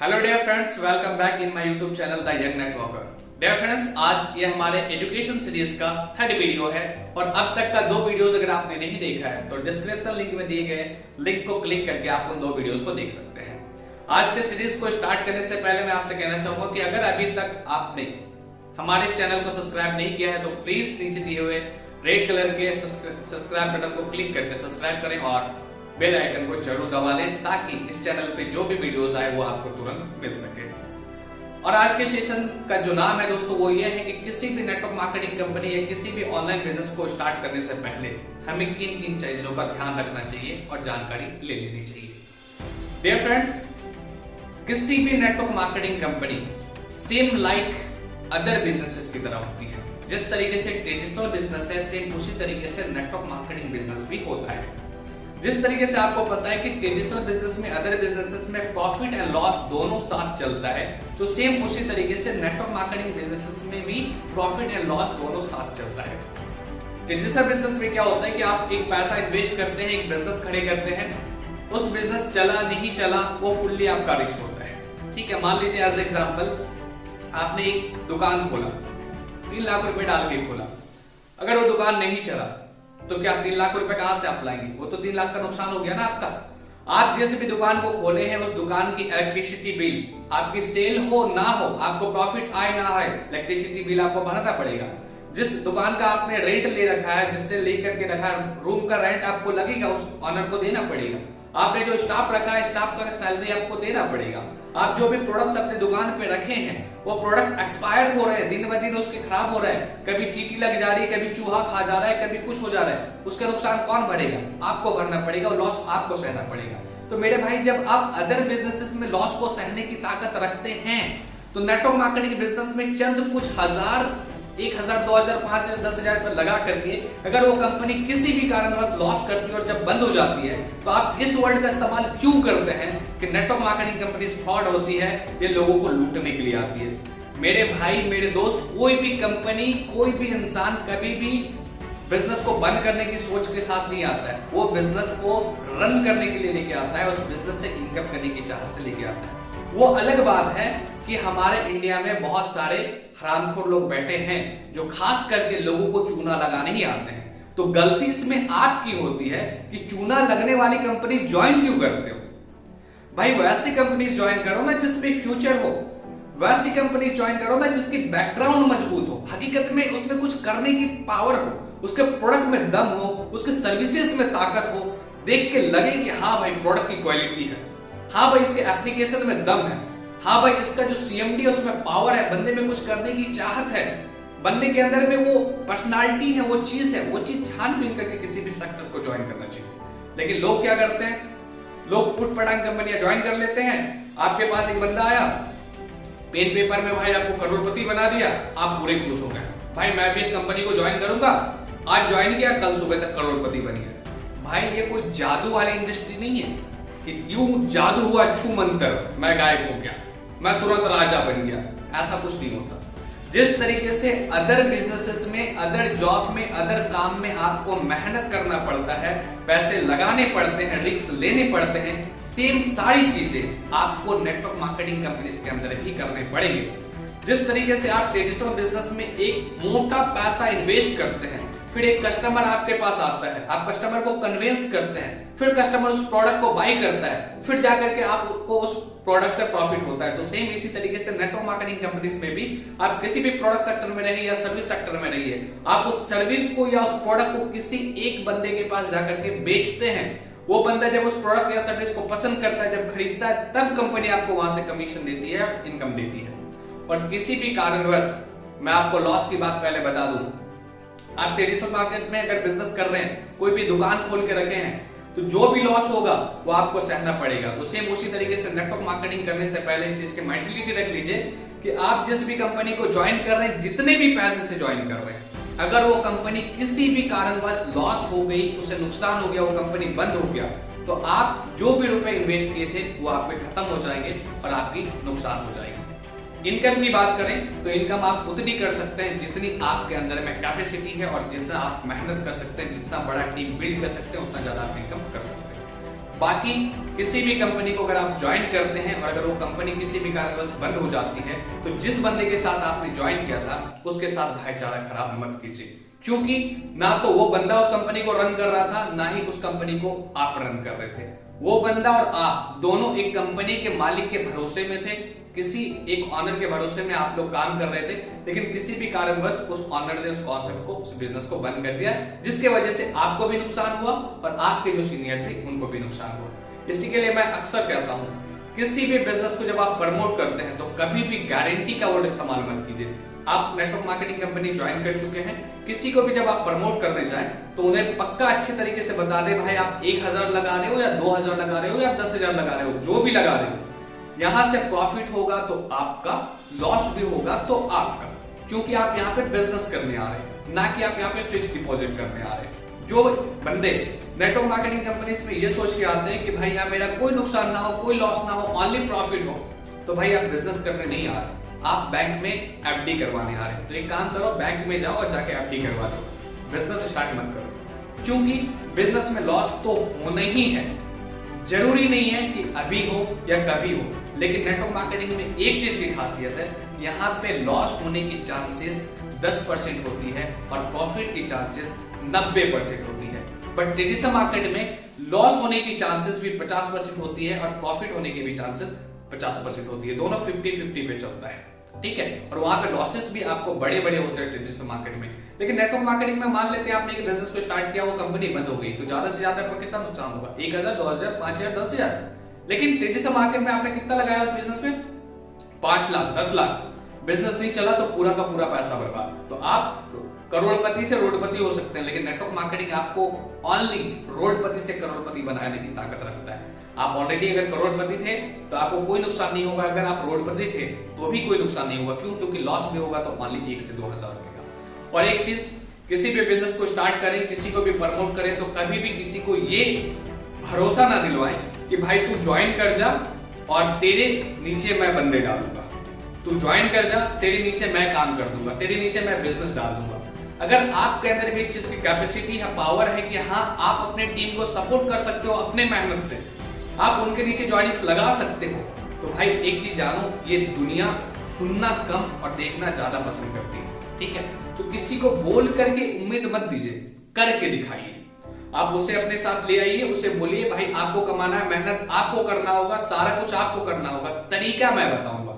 Hello dear friends, welcome back in my YouTube channel the young networker. Dear friends, आज ये हमारे education series का third video है और अब तक का 2 वीडियोस अगर आपने नहीं देखा है तो डिस्क्रिप्शन लिंक में दिए गए लिंक को क्लिक करके आप उन 2 वीडियोस को देख सकते हैं। आज के सीरीज को स्टार्ट करने से पहले मैं आपसे कहना चाहूंगा कि अगर अभी तक आपने हमारे इस चैनल को सब्सक्राइब नहीं किया है तो प्लीज नीचे दिए हुए रेड कलर के सब्सक्राइब बटन को क्लिक करके सब्सक्राइब करें और बेल आइकन को जरूर दबा लें ताकि इस चैनल पे जो भी वीडियोस आए वो आपको तुरंत मिल सके। और आज के सेशन का जो नाम है दोस्तों वो ये है कि किसी भी नेटवर्क मार्केटिंग कंपनी या किसी भी ऑनलाइन बिजनेस को स्टार्ट करने से पहले हमें किन किन चीजों का ध्यान रखना चाहिए और जानकारी ले लेनी चाहिए। डियर फ्रेंड्स, किसी भी network marketing company same like other businesses की तरह होती है। जिस तरीके से ट्रेडिशनल बिजनेस है सेम उसी तरीके से नेटवर्क मार्केटिंग बिजनेस भी होता है। जिस तरीके से आपको पता है कि ट्रेडिशनल बिजनेस में अदर बिजनेसेस में प्रॉफिट एंड लॉस दोनों साथ चलता है, तो सेम उसी तरीके से नेटवर्क मार्केटिंग बिजनेसेस में भी प्रॉफिट एंड लॉस दोनों साथ चलता है। ट्रेडिशनल बिजनेस में क्या होता है कि आप एक पैसा इन्वेस्ट करते हैं, एक बिजनेस खड़े करते हैं, उस बिजनेस चला नहीं चला वो फुल्ली आपका रिस्क होता है। ठीक है, मान लीजिए एज एग्जाम्पल आपने एक दुकान खोला, 3 लाख रुपए डाल के खोला, अगर वो दुकान नहीं चला तो क्या 3 लाख रुपए कहां से आप लाएंगे? वो तो 3 लाख का नुकसान हो गया ना आपका। आप जैसे भी दुकान को खोले हैं उस दुकान की इलेक्ट्रिसिटी बिल, आपकी सेल हो ना हो, आपको प्रॉफिट आए ना आए, इलेक्ट्रिसिटी बिल आपको भरना पड़ेगा। जिस दुकान का आपने रेंट ले रखा है, जिससे लेकर के रखा है, रूम का रेंट आपको लगेगा, उस ऑनर को देना पड़ेगा। आपने जो स्टाफ रखा है स्टाफ का सैलरी आपको देना पड़ेगा। आप जो भी प्रोडक्ट्स अपने दुकान पे रखे हैं वो प्रोडक्ट्स एक्सपायर हो रहे हैं, दिन ब दिन उसके खराब हो रहे हैं, कभी चींटी लग जा रही है, कभी चूहा खा जा रहा है, कभी कुछ हो जा रहा है, उसका नुकसान कौन भरेगा? आपको भरना पड़ेगा और लॉस आपको सहना पड़ेगा। तो मेरे भाई, जब आप अदर बिजनेसेस में लॉस को सहने की ताकत रखते हैं तो नेटवर्क मार्केटिंग बिजनेस में चंद कुछ हजार, 1000, 2000, 5000, 10,000 रुपए लगा करके अगर वो कंपनी किसी भी कारणवश लॉस करती है और जब बंद हो जाती है तो आप इस वर्ड का इस्तेमाल क्यों करते हैं कि नेटवर्क मार्केटिंग कंपनी फ्रॉड होती है, ये लोगों को लूटने के लिए आती है। मेरे भाई, मेरे दोस्त, कोई भी कंपनी, कोई भी इंसान कभी भी बिजनेस को बंद करने की सोच के साथ नहीं आता है। वो बिजनेस को रन करने के लिए लेके आता है, उस बिजनेस से इनकम करने की चाहत से लेके आता है। वो अलग बात है कि हमारे इंडिया में बहुत सारे हरामखोर लोग बैठे हैं जो खास करके लोगों को चूना लगाने ही आते हैं। तो गलती इसमें आपकी होती है कि चूना लगने वाली कंपनी ज्वाइन क्यों करते हो? भाई, वैसी कंपनी ज्वाइन करो ना जिसमें फ्यूचर हो, वैसी कंपनी ज्वाइन करो ना जिसकी बैकग्राउंड मजबूत हो, हकीकत में उसमें कुछ करने की पावर हो, उसके प्रोडक्ट में दम हो, उसके सर्विसेज में ताकत हो, देख के लगे कि हाँ भाई प्रोडक्ट की क्वालिटी है, हाँ भाई इसके एप्लीकेशन में दम है, हाँ भाई इसका जो सीएमडी है उसमें पावर है, बंदे में कुछ करने की चाहत है, बंदे के अंदर में वो पर्सनालिटी है, वो चीज छानबीन करके किसी भी सेक्टर को ज्वाइन करना चाहिए। लेकिन लोग क्या करते हैं, लोग फुट पटांग कंपनियां ज्वाइन कर लेते हैं। आपके पास एक बंदा आया, पेन पेपर में भाई आपको करोड़पति बना दिया, आप पूरे खुश हो गए, भाई मैं भी इस कंपनी को ज्वाइन करूंगा, आज ज्वाइन किया, कल सुबह तक करोड़पति बन गया। भाई, ये कोई जादू वाली इंडस्ट्री नहीं है कि यूं जादू हुआ छू मंतर, मैं गायब हो गया, मैं तुरंत राजा बन गया, ऐसा कुछ नहीं होता। जिस तरीके से अदर बिजनेसेस में, अदर जॉब में, अदर काम में आपको मेहनत करना पड़ता है, पैसे लगाने पड़ते हैं, रिस्क लेने पड़ते हैं, सेम सारी चीजें आपको नेटवर्क मार्केटिंग कंपनीज के अंदर भी करने पड़ेंगे। जिस तरीके से आप ट्रेडिशनल बिजनेस में एक मोटा पैसा इन्वेस्ट करते हैं, फिर एक कस्टमर आपके पास आता है, आप कस्टमर को कन्विंस करते हैं, फिर कस्टमर उस प्रोडक्ट को बाई करता है, फिर जाकर के आपको उस प्रोडक्ट से प्रॉफिट होता है। तो सेम इसी तरीके से नेटवर्क मार्केटिंग कंपनीज में भी आप किसी भी प्रोडक्ट सेक्टर में रहिए या सर्विस सेक्टर में रहिए, आप उस सर्विस को या उस प्रोडक्ट को किसी एक बंदे के पास जाकर के बेचते हैं। वो बंदा जब उस प्रोडक्ट या सर्विस को पसंद करता है, जब खरीदता है, तब कंपनी आपको वहां से कमीशन देती है, इनकम देती है। और किसी भी कारणवश, मैं आपको लॉस की बात पहले बता दूं, आप ट्रेडिशनल मार्केट में अगर बिजनेस कर रहे हैं, कोई भी दुकान खोल के रखे हैं, तो जो भी लॉस होगा वो आपको सहना पड़ेगा। तो सेम उसी तरीके से नेटवर्क मार्केटिंग करने से पहले इस चीज की मेंटलिटी रख लीजिए कि आप जिस भी कंपनी को ज्वाइन कर रहे हैं, जितने भी पैसे से ज्वाइन कर रहे हैं, अगर वो कंपनी किसी भी कारणवश लॉस हो गई, उसे नुकसान हो गया, वो कंपनी बंद हो गया, तो आप जो भी रुपए इन्वेस्ट किए थे वो आपके खत्म हो जाएंगे और आपकी नुकसान हो जाएगी। इनकम की बात करें तो इनकम आप उतनी कर सकते हैं जितनी आपके अंदर में कैपेसिटी है और जितना आप मेहनत कर सकते हैं, जितना बड़ा टीम बिल्ड कर सकते हैं, उतना ज्यादा आप इनकम कर सकते हैं। बाकी किसी भी कंपनी को अगर आप ज्वाइन करते हैं और अगर वो कंपनी किसी भी कारणवश बंद हो जाती है तो जिस बंदे के साथ आपने ज्वाइन किया था उसके साथ भाईचारा खराब मत कीजिए, क्योंकि ना तो वो बंदा उस कंपनी को रन कर रहा था, ना ही उस कंपनी को आप रन कर रहे थे। वो बंदा और आप दोनों एक कंपनी के मालिक के भरोसे में थे, किसी एक ऑनर के भरोसे में आप लोग काम कर रहे थे, लेकिन किसी भी कारणवश उस ऑनर ने उस कॉन्सेप्ट को, उस बिजनेस को बंद कर दिया, जिसके वजह से आपको भी नुकसान हुआ और आपके जो सीनियर थे उनको भी नुकसान हुआ। इसी के लिए मैं अक्सर कहता हूं, किसी भी बिजनेस को जब आप प्रमोट करते हैं तो कभी भी गारंटी का वर्ड इस्तेमाल मत कीजिए। आप नेटवर्क मार्केटिंग कंपनी ज्वाइन कर चुके हैं, किसी को भी जब आप प्रमोट करने जाएं तो उन्हें पक्का अच्छे तरीके से बता दे, भाई आप 1000 लगा रहे हो या 2000 लगा रहे हो या 10,000 लगा रहे हो, जो भी लगा रहे हो, यहां से प्रॉफिट होगा तो आपका, लॉस भी होगा तो आपका, क्योंकि आप यहाँ पे बिजनेस करने आ रहे हैं, ना कि आप यहाँ पे फिक्स डिपॉजिट करने आ रहे हैं। जो बंदे नेटवर्क मार्केटिंग कंपनीज में ये सोच के आते हैं कि भाई यहाँ मेरा कोई नुकसान ना हो, कोई लॉस ना हो, ओनली प्रॉफिट हो, तो भाई आप बिजनेस करने नहीं आ रहे, आप बैंक में एफडी करवाने आ रहे हैं। तो एक काम करो, बैंक में जाओ और जाके एफडी करवा लो, बिजनेस स्टार्ट मत करो, क्योंकि बिजनेस में लॉस तो होना ही है। जरूरी नहीं है कि अभी हो या कभी हो, लेकिन नेटवर्क मार्केटिंग में एक चीज की खासियत है, यहाँ पे लॉस होने की चांसेस 10% होती है और प्रॉफिट की चांसेस 90% होती है। बट डिजिटल मार्केट में लॉस होने की चांसेस भी 50% होती है और प्रॉफिट होने की भी चांसेस 50% होती है, दोनों 50-50 पे चलता है, ठीक है। और वहां पे लॉसेस भी आपको बड़े बड़े होते हैं डिजिटल मार्केट में। लेकिन नेटवर्क मार्केटिंग में मान लेते हैं आपने एक बिजनेस को स्टार्ट किया, वो कंपनी बंद हो गई, तो ज्यादा से ज्यादा आपको कितना नुकसान होगा, 1000, 2000, 5000, 10,000। लेकिन डिजिटल मार्केट में आपने कितना लगाया उस बिजनेस में, 5 लाख, 10 लाख, बिजनेस नहीं चला तो पूरा का पूरा पैसा बर्बाद। तो आप करोड़पति से रोडपति हो सकते हैं, लेकिन नेटवर्क मार्केटिंग आपको ओनली रोडपति से करोड़पति बनाने की ताकत रखता है। आप ऑलरेडी अगर करोड़पति थे तो आपको कोई नुकसान नहीं होगा, अगर आप रोडपति थे तो भी कोई नुकसान नहीं होगा। क्यों? क्योंकि लॉस भी होगा तो ओनली 1 से 2,000 रुपए का। और एक चीज, किसी भी बिजनेस को स्टार्ट करें, किसी को भी प्रमोट करें, तो कभी भी किसी को ये भरोसा ना दिलवाएं कि भाई तू ज्वाइन कर जा और तेरे नीचे मैं बंदे डालूंगा, तू ज्वाइन कर जा, तेरे नीचे मैं काम कर दूंगा, तेरे नीचे मैं बिजनेस डाल दूंगा। अगर आपके अंदर भी इस चीज की कैपेसिटी है, पावर है कि हाँ आप अपने टीम को सपोर्ट कर सकते हो अपने मेहनत से, आप उनके नीचे ज्वाइनिंग्स लगा सकते हो, तो भाई एक चीज जानो, ये दुनिया सुनना कम और देखना ज्यादा पसंद करती है, ठीक है। तो किसी को बोल करके उम्मीद मत दीजिए, करके दिखाइए। आप उसे अपने साथ ले आइए, उसे बोलिए भाई आपको कमाना है, मेहनत आपको करना होगा, सारा कुछ आपको करना होगा, तरीका मैं बताऊंगा।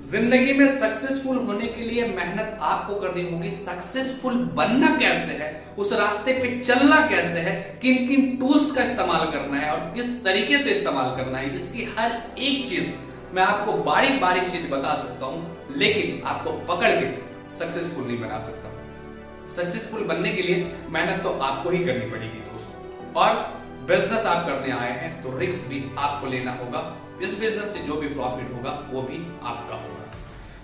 जिंदगी में सक्सेसफुल होने के लिए मेहनत आपको करनी होगी। सक्सेसफुल बनना कैसे है, उस रास्ते पे चलना कैसे है, किन किन टूल्स का इस्तेमाल करना है और किस तरीके से इस्तेमाल करना है, इसकी हर एक चीज मैं आपको बारीक बारीक चीज बता सकता हूं, लेकिन आपको पकड़ के सक्सेसफुल नहीं बना सकता। सक्सेसफुल बनने के लिए मेहनत तो आपको ही करनी पड़ेगी दोस्तों। और बिजनेस आप करने आए हैं तो रिस्क भी आपको लेना होगा, इस बिजनेस से जो भी प्रॉफिट होगा वो भी आपका होगा।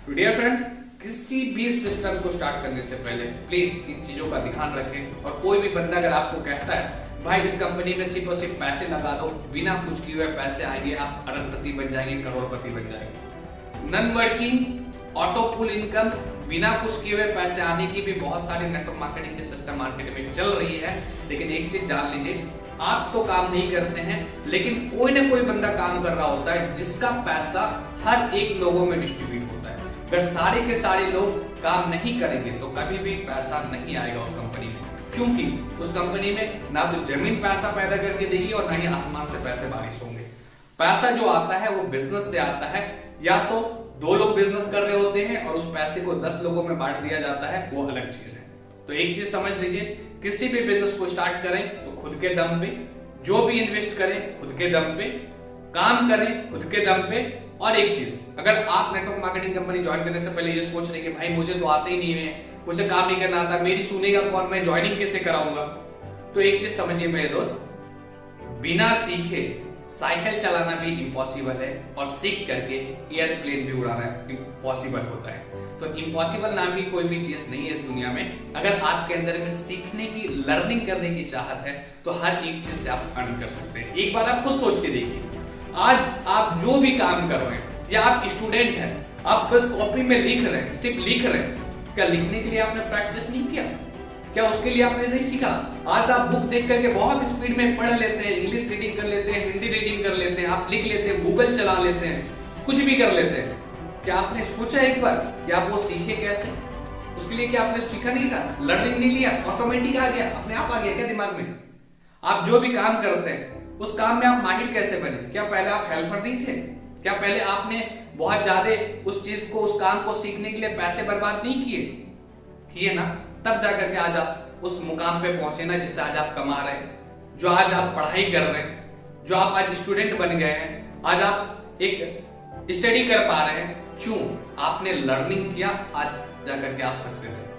तो डियर फ्रेंड्स, किसी भी सिस्टम को स्टार्ट करने से पहले प्लीज इन चीजों का ध्यान रखें। और कोई भी बंदा अगर आपको कहता है भाई इस कंपनी में सिर्फ और सिर्फ पैसे लगा दो, बिना कुछ किए हुए पैसे आएंगे, आप अरबपति बन जाएंगे, करोड़पति बन जाएंगे। नॉन वर्किंग ऑटो पुल इनकम, बिना कुछ किए हुए पैसे आने की भी बहुत सारी नेटवर्क मार्केटिंग के सिस्टम मार्केट में चल रही है। लेकिन एक चीज जान लीजिए, आप तो काम नहीं करते हैं, लेकिन कोई ना कोई बंदा काम कर रहा होता है जिसका पैसा हर एक लोगों में डिस्ट्रीब्यूट होता है। अगर सारे के सारे लोग काम नहीं करेंगे तो कभी भी पैसा नहीं आएगा उस कंपनी में, क्योंकि उस कंपनी में ना तो जमीन पैसा पैदा करके देगी और ना ही आसमान से पैसे बारिश होंगे। पैसा जो आता है वो बिजनेस से आता है, या तो 2 लोग बिजनेस कर रहे होते हैं और उस पैसे को 10 लोगों में बांट दिया जाता है, वो अलग चीज है। तो एक चीज समझ लीजिए, किसी भी बिजनेस को स्टार्ट करें तो खुद के दम पे, जो भी इन्वेस्ट करें खुद के दम पे, काम करें खुद के दम पे। और एक चीज, अगर आप नेटवर्क मार्केटिंग कंपनी ज्वाइन करने से पहले ये सोच रहे कि भाई मुझे तो आते ही नहीं है, मुझे काम नहीं करना आता, मेरी सुनेगा कौन, मैं ज्वाइनिंग कैसे कराऊंगा, तो एक चीज समझिए मेरे दोस्त, बिना सीखे साइकिल चलाना भी इम्पॉसिबल है और सीख करके एयरप्लेन भी उड़ाना इम्पॉसिबल होता है। तो इम्पॉसिबल नाम की कोई भी चीज नहीं है इस दुनिया में। अगर आपके अंदर में सीखने की, लर्निंग करने की चाहत है तो हर एक चीज से आप अर्न कर सकते हैं। एक बार आप खुद सोच के देखिए, आज आप जो भी काम कर रहे हैं, या आप स्टूडेंट हैं, आप बस कॉपी में लिख रहे हैं, सिर्फ लिख रहे हैं, क्या लिखने के लिए आपने प्रैक्टिस नहीं किया? क्या उसके लिए आपने नहीं सीखा? आज आप बुक देख करके बहुत स्पीड में पढ़ लेते हैं, इंग्लिश रीडिंग कर लेते हैं, हिंदी रीडिंग कर लेते हैं, आप लिख लेते हैं, गूगल चला लेते हैं, कुछ भी कर लेते हैं। क्या आपने सोचा एक बार कि आप वो सीखे कैसे? उसके लिए क्या आपने सीखा नहीं था? लर्निंग नहीं लिया, ऑटोमेटिक आ गया, अपने आप आ गया क्या दिमाग में? आप जो भी काम करते हैं उस काम में आप माहिर कैसे बने? क्या पहले आप हेल्पर नहीं थे? क्या पहले आपने बहुत ज्यादा उस चीज को, उस काम को सीखने के लिए पैसे बर्बाद नहीं किए ना? तब जाकर के आज आप उस मुकाम पे पहुंचे ना जिससे आज आप कमा रहे हैं, जो आज आप पढ़ाई कर रहे हैं, जो आप आज स्टूडेंट बन गए हैं, आज आप एक स्टडी कर पा रहे हैं। क्यों? आपने लर्निंग किया, आज जाकर के आप सक्सेस है।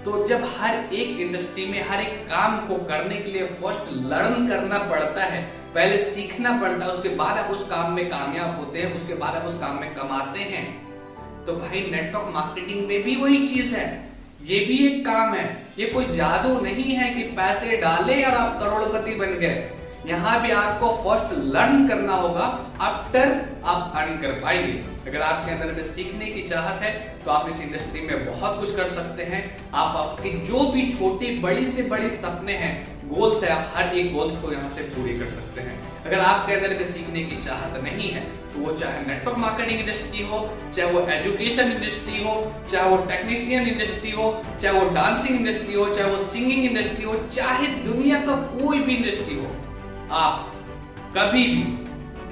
तो जब हर एक इंडस्ट्री में हर एक काम को करने के लिए फर्स्ट लर्न करना पड़ता है, पहले सीखना पड़ता है, उसके बाद आप उस काम में कामयाब होते हैं, उसके बाद आप उस काम में कमाते हैं। तो भाई नेटवर्क मार्केटिंग में भी वही चीज है, ये भी एक काम है। ये कोई जादू नहीं है कि पैसे डाले और आप करोड़पति बन गए। यहाँ भी आपको फर्स्ट लर्न करना होगा, आफ्टर आप अर्न कर पाएंगे। अगर आपके अंदर में सीखने की चाहत है तो आप इस इंडस्ट्री में बहुत कुछ कर सकते हैं। आप आपकी जो भी छोटी बड़ी से बड़ी सपने हैं, गोल्स है, आप हर एक गोल्स को यहाँ से पूरे कर सकते हैं। अगर आपके अंदर में सीखने की चाहत नहीं है तो वो चाहे नेटवर्क मार्केटिंग इंडस्ट्री हो, चाहे वो एजुकेशन इंडस्ट्री हो, चाहे वो टेक्नीशियन इंडस्ट्री हो, चाहे वो डांसिंग इंडस्ट्री हो, चाहे वो सिंगिंग इंडस्ट्री हो, चाहे दुनिया का कोई भी इंडस्ट्री हो, आप कभी भी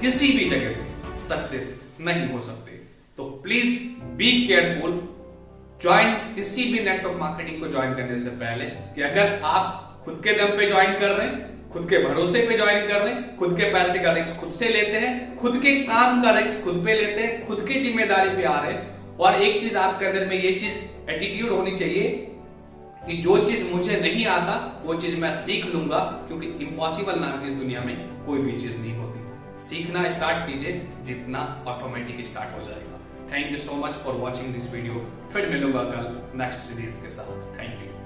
किसी भी जगह पे सक्सेस नहीं हो सकते। तो प्लीज बी केयरफुल। ज्वाइन किसी भी नेटवर्क मार्केटिंग को ज्वाइन करने से पहले कि अगर आप खुद के दम पे ज्वाइन कर रहे हैं, खुद के भरोसे पे ज्वाइन कर रहे हैं, खुद के पैसे का रिस्क खुद से लेते हैं, खुद के काम का रिस्क खुद पे लेते हैं, खुद की जिम्मेदारी पे आ रहे हैं। और एक चीज आपके अंदर में ये चीज एटीट्यूड होनी चाहिए कि जो चीज मुझे नहीं आता वो चीज मैं सीख लूंगा, क्योंकि इम्पॉसिबल नाम की इस दुनिया में कोई भी चीज नहीं होती। सीखना स्टार्ट कीजिए, जितना ऑटोमेटिक स्टार्ट हो जाएगा। Thank you so much for watching this video. फिर मिलूंगा कल नेक्स्ट सीरीज के साथ। Thank you.